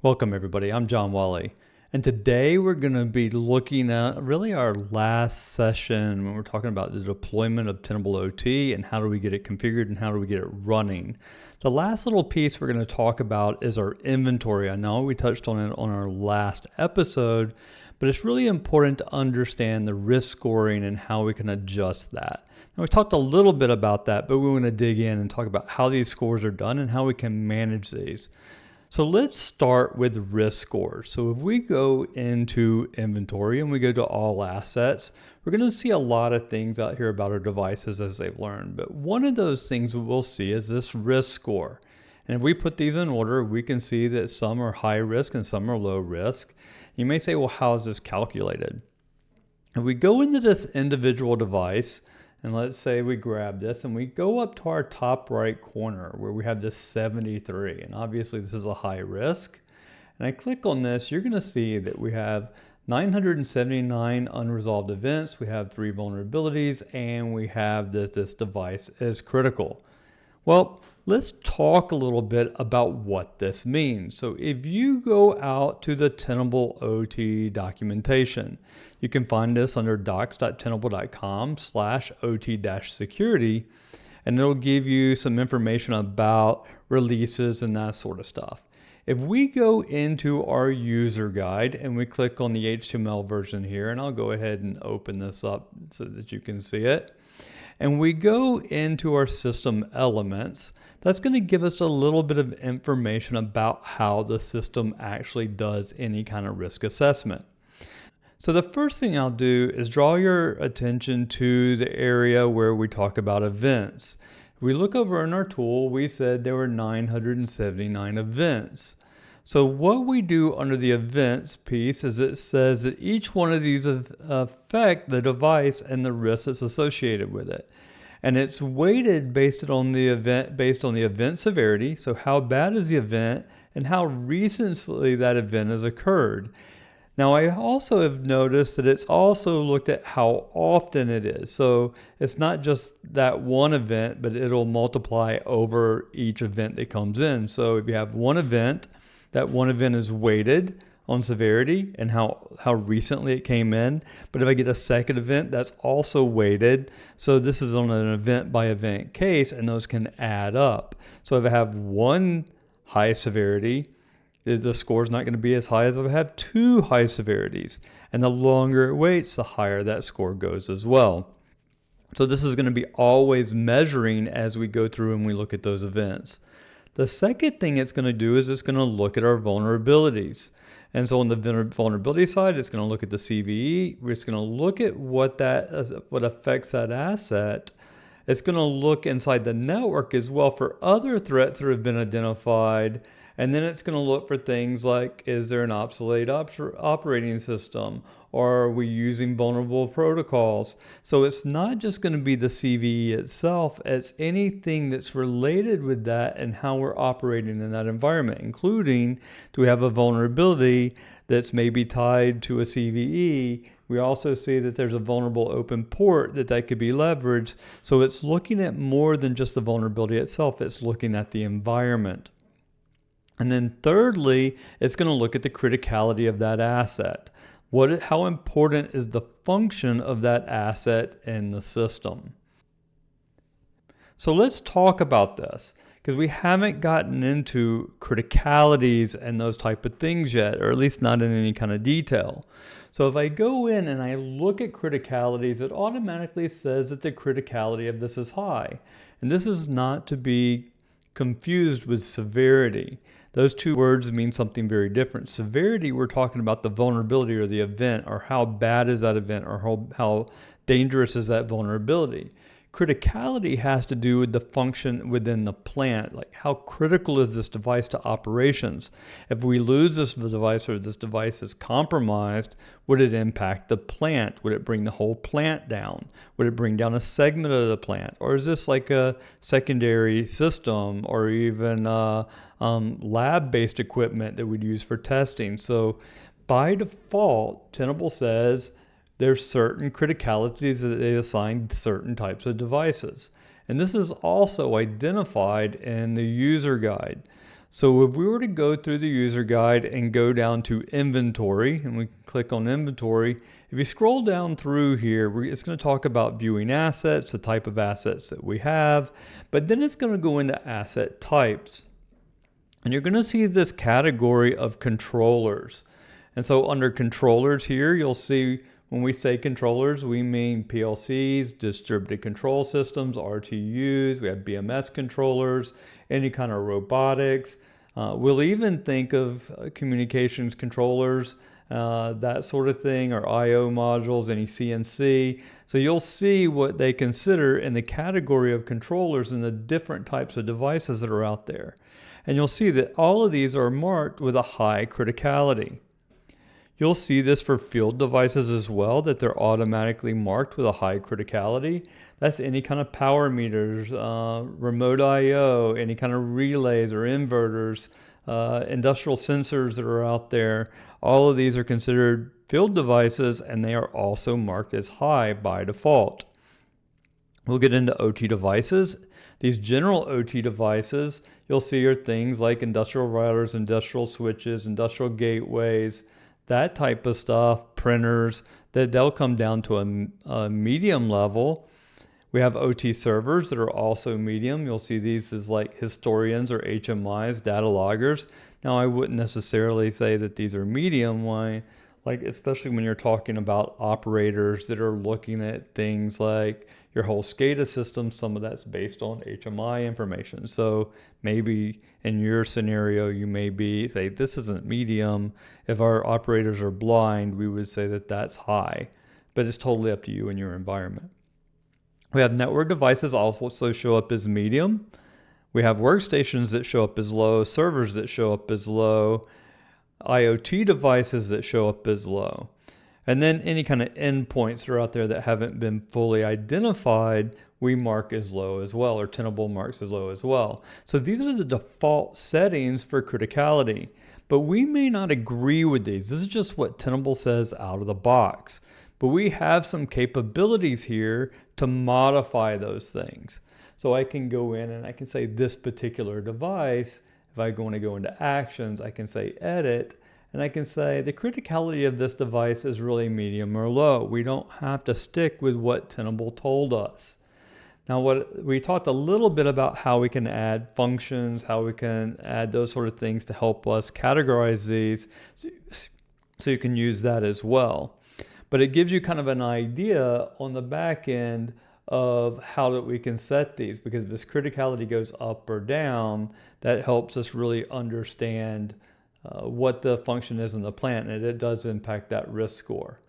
Welcome everybody, I'm John Wally, and today we're going to be looking at really our last session when we're talking about the deployment of Tenable OT and how do we get it configured and how do we get it running. The last little piece we're going to talk about is our inventory. I know we touched on it on our last episode, but it's really important to understand the risk scoring and how we can adjust that. Now we talked a little bit about that, but we want to dig in and talk about how these scores are done and how we can manage these. So let's start with risk scores. So if we go into inventory and we go to all assets, we're going to see a lot of things out here about our devices as they've learned. But one of those things we'll see is this risk score. And if we put these in order, we can see that some are high risk and some are low risk. You may say, well, how is this calculated? If we go into this individual device, and let's say we grab this and we go up to our top right corner where we have this 73. And obviously this is a high risk. And I click on this, you're going to see that we have 979 unresolved events. We have 3 vulnerabilities and we have that this device is critical. Well, let's talk a little bit about what this means. So if you go out to the Tenable OT documentation, you can find this under docs.tenable.com/OT-security, and it'll give you some information about releases and that sort of stuff. If we go into our user guide and we click on the HTML version here, and I'll go ahead and open this up so that you can see it, and we go into our system elements, that's going to give us a little bit of information about how the system actually does any kind of risk assessment. So the first thing I'll do is draw your attention to the area where we talk about events. If we look over in our tool, we said there were 979 events. So what we do under the events piece is it says that each one of these affect the device and the risk that's associated with it. And it's weighted based on the event severity. So how bad is the event and how recently that event has occurred. Now I also have noticed that it's also looked at how often it is. So it's not just that one event, but it'll multiply over each event that comes in. So if you have one event, that one event is weighted on severity and how recently it came in. But if I get a second event, that's also weighted. So this is on an event by event case, and those can add up. So if I have one high severity, the score is not going to be as high as if I have 2 high severities. And the longer it waits, the higher that score goes as well. So this is going to be always measuring as we go through and we look at those events. The second thing it's going to do is it's going to look at our vulnerabilities. And so on the vulnerability side, it's going to look at the CVE. It's going to look at what affects that asset. It's going to look inside the network as well for other threats that have been identified. And then it's going to look for things like, is there an obsolete operating system? Or are we using vulnerable protocols? So it's not just going to be the CVE itself, it's anything that's related with that and how we're operating in that environment, including, do we have a vulnerability that's maybe tied to a CVE? We also see that there's a vulnerable open port that could be leveraged. So it's looking at more than just the vulnerability itself, it's looking at the environment. And then thirdly, it's going to look at the criticality of that asset. How important is the function of that asset in the system? So let's talk about this, because we haven't gotten into criticalities and those type of things yet, or at least not in any kind of detail. So if I go in and I look at criticalities, it automatically says that the criticality of this is high. And this is not to be confused with severity. Those two words mean something very different. Severity, we're talking about the vulnerability or the event, or how bad is that event, or how dangerous is that vulnerability. Criticality has to do with the function within the plant, like how critical is this device to operations? If we lose this device or this device is compromised, would it impact the plant? Would it bring the whole plant down? Would it bring down a segment of the plant? Or is this like a secondary system or even lab-based equipment that we'd use for testing? So by default, Tenable says there's certain criticalities that they assign certain types of devices. And this is also identified in the user guide. So if we were to go through the user guide and go down to inventory, and we click on inventory, if you scroll down through here, it's going to talk about viewing assets, the type of assets that we have, but then it's going to go into asset types. And you're going to see this category of controllers. And so under controllers here, you'll see when we say controllers, we mean PLCs, distributed control systems, RTUs, we have BMS controllers, any kind of robotics. We'll even think of communications controllers, that sort of thing, or IO modules, any CNC. So you'll see what they consider in the category of controllers and the different types of devices that are out there. And you'll see that all of these are marked with a high criticality. You'll see this for field devices as well, that they're automatically marked with a high criticality. That's any kind of power meters, remote IO, any kind of relays or inverters, industrial sensors that are out there. All of these are considered field devices, and they are also marked as high by default. We'll get into OT devices. These general OT devices, you'll see are things like industrial routers, industrial switches, industrial gateways, that type of stuff, printers, that they'll come down to a medium level. We have OT servers that are also medium. You'll see these as like historians or HMIs, data loggers. Now, I wouldn't necessarily say that these are medium. Why? Like, especially when you're talking about operators that are looking at things like your whole SCADA system, some of that's based on HMI information. So maybe in your scenario, you may say this isn't medium. If our operators are blind, we would say that that's high, but it's totally up to you and your environment. We have network devices also show up as medium. We have workstations that show up as low, servers that show up as low, IoT devices that show up as low. And then any kind of endpoints that are out there that haven't been fully identified, we mark as low as well, or Tenable marks as low as well. So these are the default settings for criticality, but we may not agree with these. This is just what Tenable says out of the box. But we have some capabilities here to modify those things. So I can go in and I can say this particular device, if I want to go into actions, I can say edit, and I can say the criticality of this device is really medium or low. We don't have to stick with what Tenable told us. Now, what we talked a little bit about how we can add functions, how we can add those sort of things to help us categorize these, so you can use that as well. But it gives you kind of an idea on the back end of how that we can set these, because if this criticality goes up or down, that helps us really understand what the function is in the plant, and it does impact that risk score.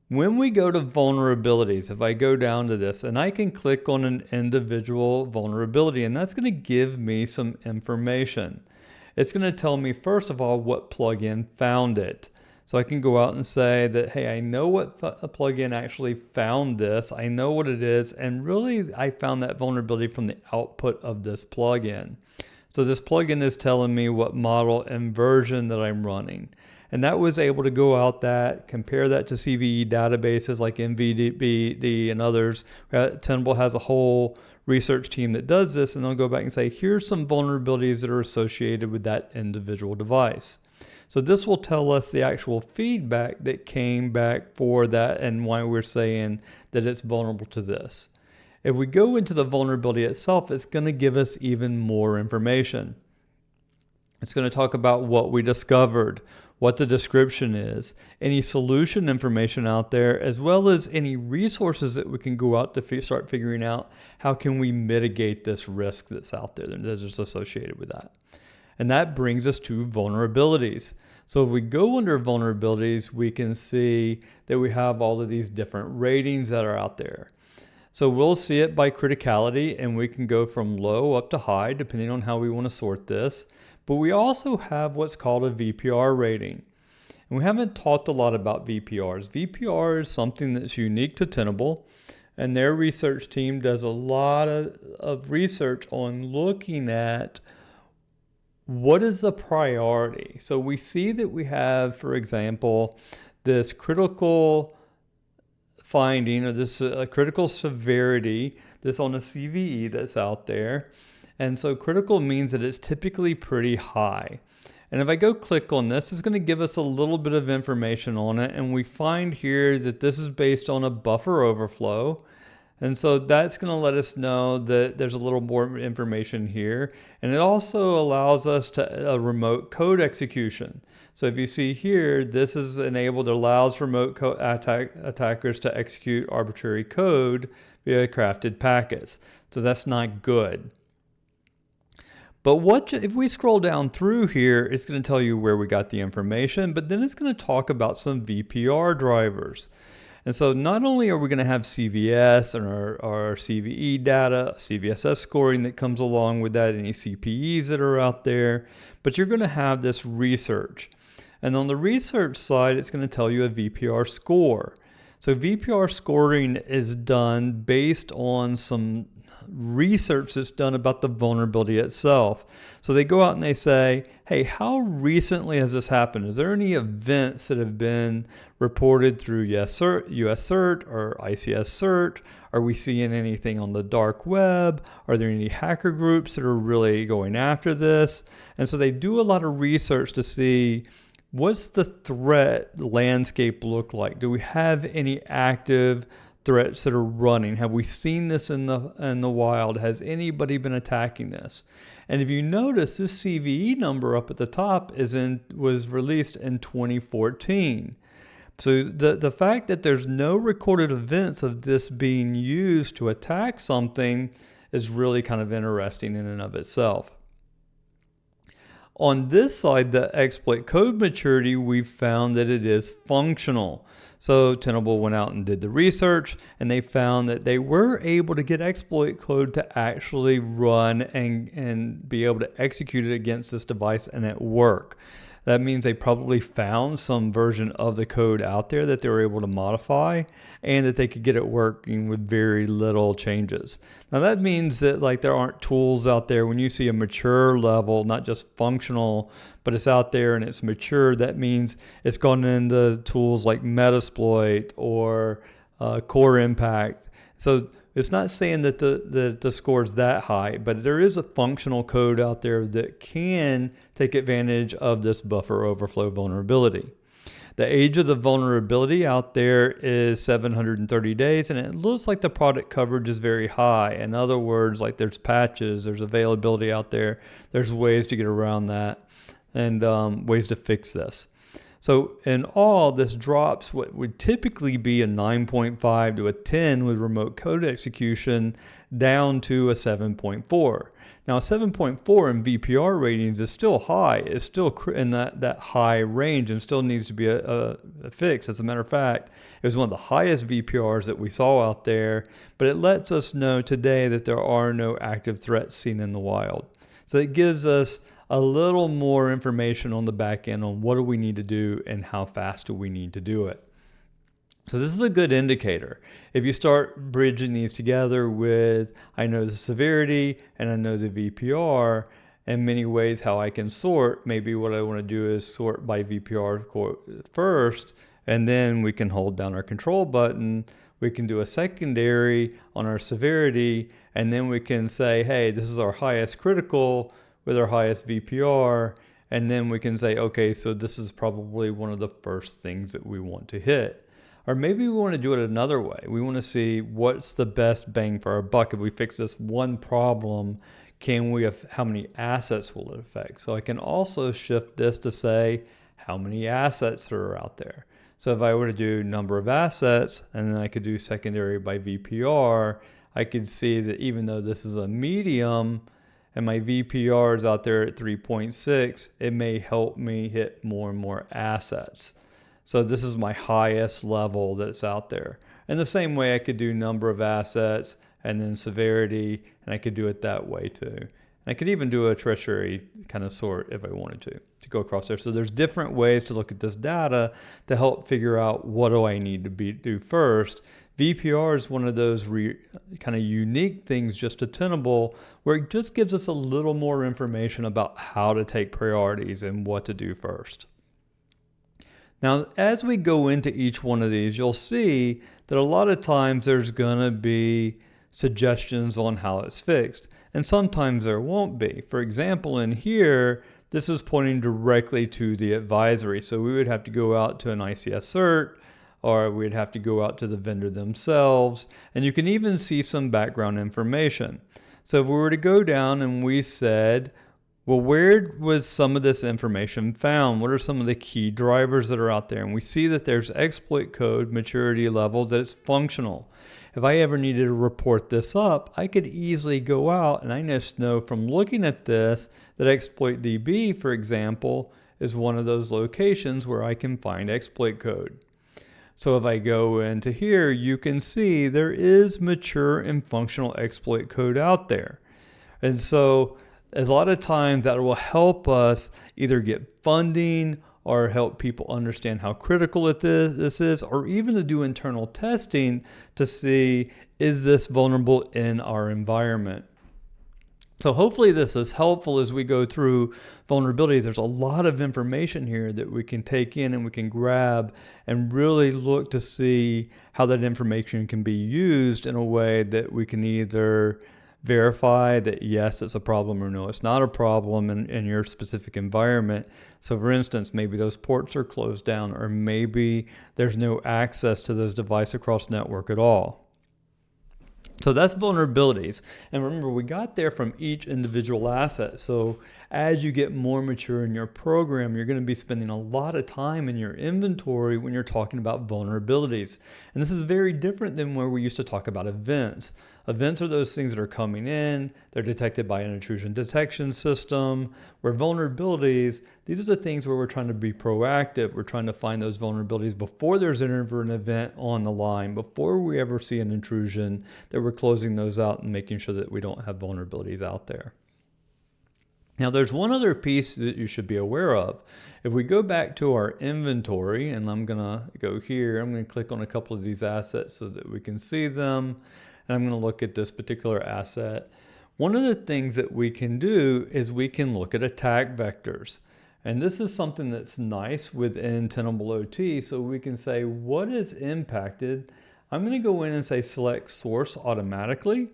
When we go to vulnerabilities, if I go down to this, and I can click on an individual vulnerability, and that's going to give me some information. It's going to tell me, first of all, what plugin found it. So I can go out and say that, hey, I know what a plugin actually found this. I know what it is. And really, I found that vulnerability from the output of this plugin. So this plugin is telling me what model and version that I'm running. And that was able to go out that, compare that to CVE databases like MVD and others. Tenable has a whole research team that does this, and they'll go back and say, here's some vulnerabilities that are associated with that individual device. So this will tell us the actual feedback that came back for that and why we're saying that it's vulnerable to this. If we go into the vulnerability itself, it's going to give us even more information. It's going to talk about what we discovered, what the description is, any solution information out there, as well as any resources that we can go out to start figuring out how can we mitigate this risk that's out there that's just associated with that. And that brings us to vulnerabilities. So if we go under vulnerabilities, we can see that we have all of these different ratings that are out there. So we'll see it by criticality, and we can go from low up to high, depending on how we want to sort this. But we also have what's called a VPR rating. And we haven't talked a lot about VPRs. VPR is something that's unique to Tenable, and their research team does a lot of research on looking at what is the priority. So we see that we have, for example, this critical finding or this critical severity that's on a CVE that's out there. And so critical means that it's typically pretty high. And if I go click on this, it's going to give us a little bit of information on it. And we find here that this is based on a buffer overflow. And so that's going to let us know that there's a little more information here. And it also allows us to a remote code execution. So if you see here, this is enabled, it allows remote attackers to execute arbitrary code via crafted packets. So that's not good. But if we scroll down through here, it's going to tell you where we got the information, but then it's going to talk about some VPR drivers. And so not only are we going to have CVS and our CVE data, CVSS scoring that comes along with that, any CPEs that are out there, but you're going to have this research. And on the research side, it's going to tell you a VPR score. So VPR scoring is done based on some research that's done about the vulnerability itself. So they go out and they say, hey, how recently has this happened? Is there any events that have been reported through US CERT or ICS CERT? Are we seeing anything on the dark web? Are there any hacker groups that are really going after this? And so they do a lot of research to see, what's the threat landscape look like? Do we have any active threats that are running? Have we seen this in the wild? Has anybody been attacking this? And if you notice, this CVE number up at the top was released in 2014. So the fact that there's no recorded events of this being used to attack something is really kind of interesting in and of itself. On this side, the exploit code maturity, we've found that it is functional. So Tenable went out and did the research, and they found that they were able to get exploit code to actually run and be able to execute it against this device and it work. That means they probably found some version of the code out there that they were able to modify and that they could get it working with very little changes. Now that means that there aren't tools out there. When you see a mature level, not just functional, but it's out there and it's mature, that means it's gone into tools like Metasploit or Core Impact. So it's not saying that the score is that high, but there is a functional code out there that can take advantage of this buffer overflow vulnerability. The age of the vulnerability out there is 730 days, and it looks like the product coverage is very high. In other words, there's patches, there's availability out there, there's ways to get around that, and ways to fix this. So in all, this drops what would typically be a 9.5 to a 10 with remote code execution down to a 7.4. Now, 7.4 in VPR ratings is still high. It's still in that high range and still needs to be a fix. As a matter of fact, it was one of the highest VPRs that we saw out there, but it lets us know today that there are no active threats seen in the wild. So it gives us a little more information on the back end on what do we need to do and how fast do we need to do it. So this is a good indicator. If you start bridging these together with, I know the severity and I know the VPR, in many ways how I can sort, maybe what I want to do is sort by VPR first, and then we can hold down our control button. We can do a secondary on our severity, and then we can say, hey, this is our highest critical with our highest VPR, and then we can say, okay, so this is probably one of the first things that we want to hit. Or maybe we want to do it another way. We want to see what's the best bang for our buck. If we fix this one problem, how many assets will it affect? So I can also shift this to say how many assets are out there. So if I were to do number of assets, and then I could do secondary by VPR, I could see that even though this is a medium, and my VPR is out there at 3.6, it may help me hit more and more assets. So this is my highest level that's out there. And the same way I could do number of assets and then severity, and I could do it that way too. And I could even do a tertiary kind of sort if I wanted to go across there. So there's different ways to look at this data to help figure out what do I need to do first. VPR is one of those kind of unique things just to Tenable, where it just gives us a little more information about how to take priorities and what to do first. Now, as we go into each one of these, you'll see that a lot of times there's going to be suggestions on how it's fixed. and sometimes there won't be. For example, in here, this is pointing directly to the advisory. So we would have to go out to an ICS cert, or we'd have to go out to the vendor themselves. And you can even see some background information. So if we were to go down and we said, well, where was some of this information found? What are some of the key drivers that are out there? And we see that there's exploit code maturity levels, that it's functional. If I ever needed to report this up, I could easily go out and I just know from looking at this that exploit DB, for example, is one of those locations where I can find exploit code. So if I go into here, you can see there is mature and functional exploit code out there. And so a lot of times that will help us either get funding or help people understand how critical this is, or even to do internal testing to see, is this vulnerable in our environment? So hopefully this is helpful as we go through vulnerabilities. There's a lot of information here that we can take in and we can grab and really look to see how that information can be used in a way that we can either verify that yes, it's a problem, or no, it's not a problem in your specific environment. So for instance, maybe those ports are closed down, or maybe there's no access to those devices across network at all. So that's vulnerabilities. And remember, we got there from each individual asset. So as you get more mature in your program, you're going to be spending a lot of time in your inventory when you're talking about vulnerabilities. And this is very different than where we used to talk about events. Events are those things that are coming in, they're detected by an intrusion detection system. Where vulnerabilities, these are the things where we're trying to be proactive. We're trying to find those vulnerabilities before there's ever an event on the line, before we ever see an intrusion, that we're closing those out and making sure that we don't have vulnerabilities out there. Now there's one other piece that you should be aware of. If we go back to our inventory, and I'm gonna go here, I'm gonna click on a couple of these assets so that we can see them. And I'm going to look at this particular asset. One of the things that we can do is we can look at attack vectors. And this is something that's nice within Tenable OT. So we can say, what is impacted? I'm going to go in and say select source automatically.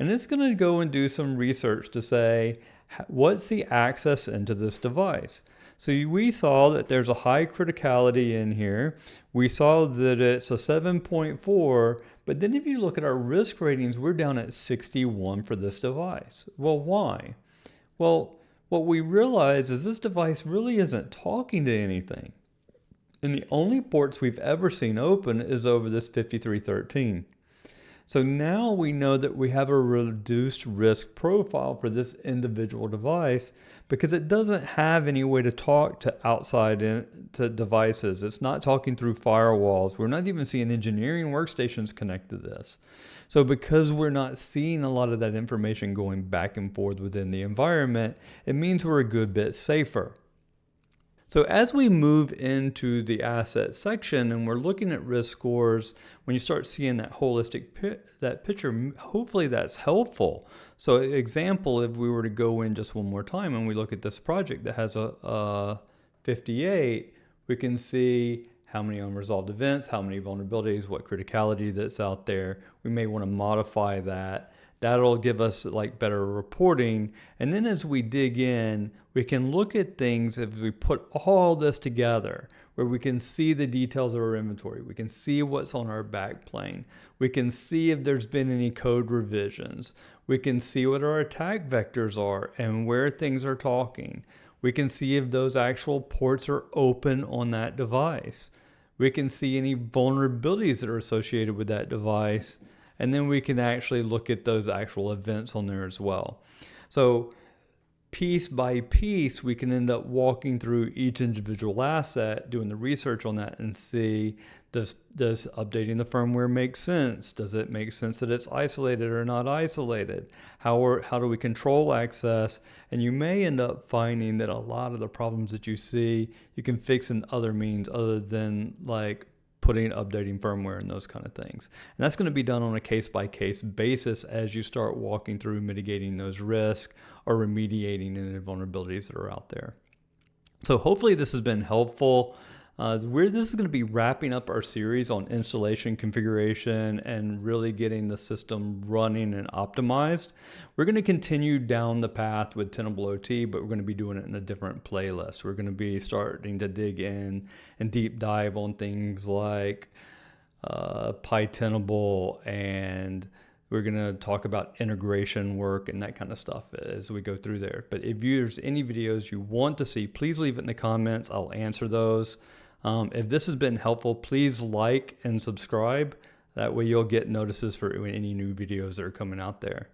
And it's going to go and do some research to say, what's the access into this device? So we saw that there's a high criticality in here. We saw that it's a 7.4, but then if you look at our risk ratings, we're down at 61 for this device. Well, why? Well, what we realize is this device really isn't talking to anything. And the only ports we've ever seen open is over this 5313. So now we know that we have a reduced risk profile for this individual device because it doesn't have any way to talk to outside to devices. It's not talking through firewalls. We're not even seeing engineering workstations connect to this. So because we're not seeing a lot of that information going back and forth within the environment, it means we're a good bit safer. So as we move into the asset section and we're looking at risk scores, when you start seeing that holistic picture, hopefully that's helpful. So example, if we were to go in just one more time and we look at this project that has a 58, we can see how many unresolved events, how many vulnerabilities, what criticality that's out there. We may want to modify that. That'll give us like better reporting. And then as we dig in, we can look at things if we put all this together, where we can see the details of our inventory. We can see what's on our backplane. We can see if there's been any code revisions. We can see what our attack vectors are and where things are talking. We can see if those actual ports are open on that device. We can see any vulnerabilities that are associated with that device. And then we can actually look at those actual events on there as well. So piece by piece, we can end up walking through each individual asset, doing the research on that and see, does updating the firmware make sense? Does it make sense that it's isolated or not isolated? How do we control access? And you may end up finding that a lot of the problems that you see, you can fix in other means other than like updating firmware and those kind of things. And that's going to be done on a case-by-case basis as you start walking through mitigating those risks or remediating any vulnerabilities that are out there. So hopefully this has been helpful. This is going to be wrapping up our series on installation configuration and really getting the system running and optimized. We're going to continue down the path with Tenable OT, but we're going to be doing it in a different playlist. We're going to be starting to dig in and deep dive on things like Tenable, and we're going to talk about integration work and that kind of stuff as we go through there. But if there's any videos you want to see, please leave it in the comments. I'll answer those. If this has been helpful, please like and subscribe. That way you'll get notices for any new videos that are coming out there.